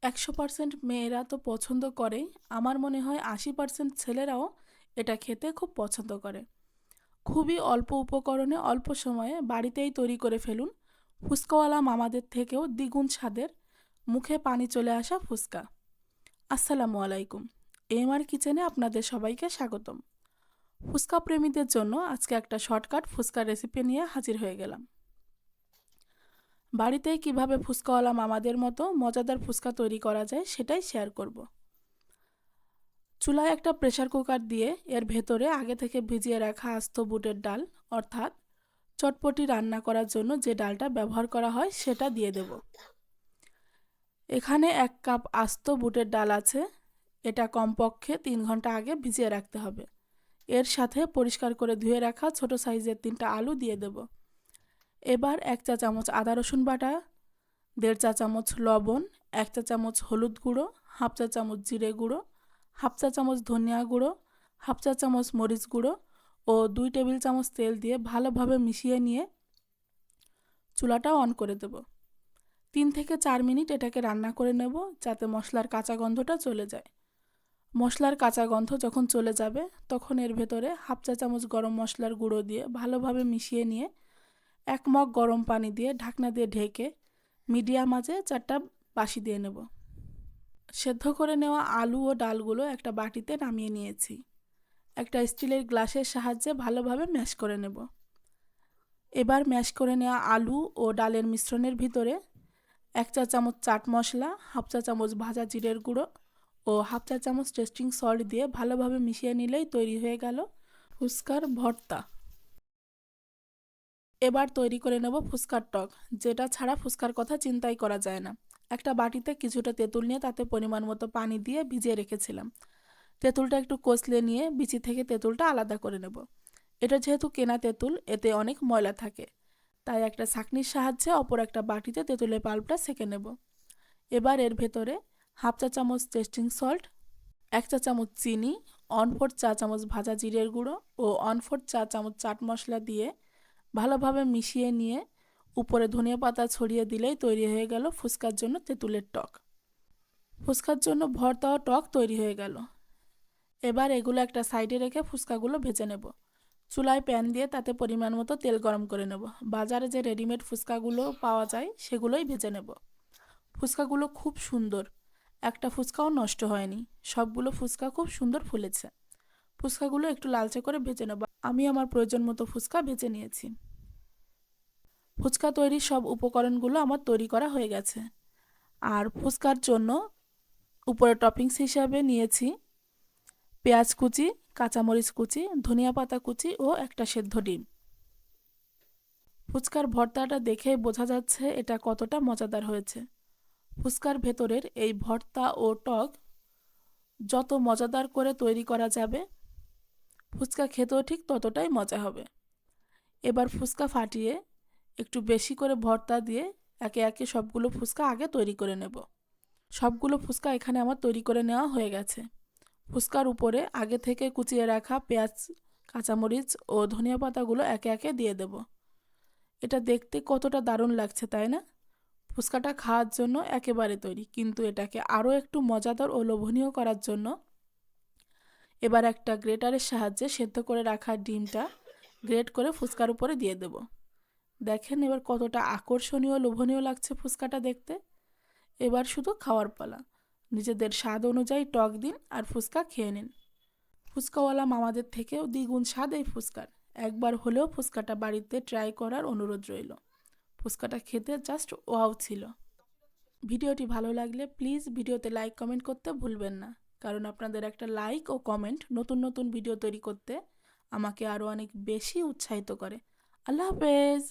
100% মেয়েরা তো পছন্দ করেই, আমার মনে হয় 80% ছেলেরাও এটা খেতে খুব পছন্দ করে। খুবই অল্প উপকরণে অল্প সময়ে বাড়িতেই তৈরি করে ফেলুন ফুচকাওয়ালা মামাদের থেকেও দ্বিগুণ স্বাদের, মুখে পানি চলে আসা ফুচকা। আসসালামু আলাইকুম, এমআর কিচেনে আপনাদের সবাইকে স্বাগতম। ফুচকা প্রেমীদের জন্য আজকে একটা শর্টকাট ফুচকা রেসিপি নিয়ে হাজির হয়ে গেলাম। বাড়িতেই কিভাবে ফুচকাওয়ালা মামাদের মতো মজাদার ফুচকা তৈরি করা যায় সেটাই শেয়ার করব। চুলায় একটা প্রেসার কুকার দিয়ে এর ভেতরে আগে থেকে ভিজিয়ে রাখা আস্ত বুটের ডাল, অর্থাৎ চটপটি রান্না করার জন্য যে ডালটা ব্যবহার করা হয় সেটা দিয়ে দেব। এখানে 1 কাপ আস্ত বুটের ডাল আছে। এটা কমপক্ষে 3 ঘন্টা আগে ভিজিয়ে রাখতে হবে। এর সাথে পরিষ্কার করে ধুয়ে রাখা ছোট সাইজের 3টা আলু দিয়ে দেব। এবার 1 চা চামচ আদা রসুন বাটা, 1.5 চা চামচ লবণ, 1 চা চামচ হলুদ গুঁড়ো, হাফ চা চামচ জিরে গুঁড়ো, হাফ চা চামচ ধনিয়া গুঁড়ো, হাফ চা চামচ মরিচ গুঁড়ো ও 2 টেবিল চামচ তেল দিয়ে ভালোভাবে মিশিয়ে নিয়ে চুলাটা অন করে দেব। 3 থেকে 4 মিনিট এটাকে রান্না করে নেব যাতে মশলার কাঁচা গন্ধটা চলে যায়। মশলার কাঁচা গন্ধ যখন চলে যাবে তখন এর ভেতরে হাফ চা চামচ গরম মশলার গুঁড়ো দিয়ে ভালোভাবে মিশিয়ে নিয়ে 1 মগ গরম পানি দিয়ে ঢাকনা দিয়ে ঢেকে মিডিয়াম আঁচে 4টা বাসি দিয়ে নেব। সেদ্ধ করে নেওয়া আলু ও ডালগুলো একটা বাটিতে নামিয়ে নিয়েছি। একটা স্টিলের গ্লাসের সাহায্যে ভালোভাবে ম্যাশ করে নেব। এবার ম্যাশ করে নেওয়া আলু ও ডালের মিশ্রণের ভিতরে 1 চা চামচ চাট মশলা, হাফ চা চামচ ভাজা জিরের গুঁড়ো ও হাফ চা চামচ টেস্টিং সল্ট দিয়ে ভালোভাবে মিশিয়ে নিলেই তৈরি হয়ে গেল ফুচকার ভর্তা। এবার তৈরি করে নেব ফুচকার টক, যেটা ছাড়া ফুচকার কথা চিন্তাই করা যায় না। একটা বাটিতে কিছুটা তেঁতুল নিয়ে তাতে পরিমাণ মতো পানি দিয়ে ভিজিয়ে রেখেছিলাম। তেঁতুলটা একটু কষলে নিয়ে বিচি থেকে তেঁতুলটা আলাদা করে নেব। এটা যেহেতু কেনা তেঁতুল, এতে অনেক ময়লা থাকে, তাই একটা ছাঁকনির সাহায্যে অপর একটা বাটিতে তেঁতুলের পাল্পটা সেঁকে নেব। এবার এর ভেতরে হাফ চা চামচ টেস্টিং সল্ট, 1 চা চামচ চিনি, 1/4 চা চামচ ভাজা জিরের গুঁড়ো ও 1/4 চা চামচ চাট মশলা দিয়ে ভালোভাবে মিশিয়ে নিয়ে উপরে ধনিয়া পাতা ছড়িয়ে দিলেই তৈরি হয়ে গেল ফুচকার জন্য তেঁতুলের টক। ফুচকার জন্য ভর্তা ও টক তৈরি হয়ে গেল। এবার এগুলো একটা সাইডে রেখে ফুচকাগুলো ভেজে নেব। চুলায় প্যান দিয়ে তাতে পরিমাণ মতো তেল গরম করে নেব। বাজারে যে রেডিমেড ফুচকাগুলো পাওয়া যায় সেগুলোই ভেজে নেব। ফুচকাগুলো খুব সুন্দর, একটা ফুচকাও নষ্ট হয়নি, সবগুলো ফুচকা খুব সুন্দর ফুলেছে। ফুচকাগুলো একটু লালচে করে ভেজে নেব। আমি আমার প্রয়োজন মতো ফুচকা ভেজে নিয়েছি। ফুচকা তৈরির সব উপকরণগুলো আমার তৈরি করা হয়ে গেছে। আর ফুচকার জন্য উপরে টপিংস হিসাবে নিয়েছি পেঁয়াজ কুচি, কাঁচামরিচ কুচি, ধনিয়া পাতা কুচি ও একটা সেদ্ধ ডিম। ফুচকার ভর্তাটা দেখেই বোঝা যাচ্ছে এটা কতটা মজাদার হয়েছে। ফুচকার ভেতরের এই ভর্তা ও টক যত মজাদার করে তৈরি করা যাবে, ফুচকা খেতেও ঠিক ততটাই মজা হবে। এবার ফুচকা ফাটিয়ে একটু বেশি করে ভর্তা দিয়ে একে একে সবগুলো ফুচকা আগে তৈরি করে নেব। সবগুলো ফুচকা এখানে আমার তৈরি করে নেওয়া হয়ে গেছে। ফুচকার উপরে আগে থেকে কুচিয়ে রাখা পেঁয়াজ, কাঁচামরিচ ও ধনিয়া পাতাগুলো একে একে দিয়ে দেব। এটা দেখতে কতটা দারুণ লাগছে, তাই না? ফুচকাটা খাওয়ার জন্য একেবারে তৈরি, কিন্তু এটাকে আরও একটু মজাদার ও লোভনীয় করার জন্য এবার একটা গ্রেটারের সাহায্যে সেদ্ধ করে রাখা ডিমটা গ্রেট করে ফুচকার উপরে দিয়ে দেব। দেখেন এবার কতটা আকর্ষণীয় লোভনীয় লাগছে ফুচকাটা দেখতে। এবার শুধু খাওয়ার পালা। নিজেদের স্বাদ অনুযায়ী টক দিন আর ফুচকা খেয়ে নিন। ফুচকাওয়ালা মামাদের থেকেও দ্বিগুণ স্বাদ এই ফুচকার। একবার হলেও ফুচকাটা বাড়িতে ট্রাই করার অনুরোধ রইল। ফুচকাটা খেতে জাস্ট ওয়াও ছিল। ভিডিওটি ভালো লাগলে প্লিজ ভিডিওতে লাইক কমেন্ট করতে ভুলবেন না, কারণ আপনাদের একটা লাইক ও কমেন্ট নতুন নতুন ভিডিও তৈরি করতে আমাকে আরও অনেক বেশি উৎসাহিত করে। আল্লাহ হাফেজ।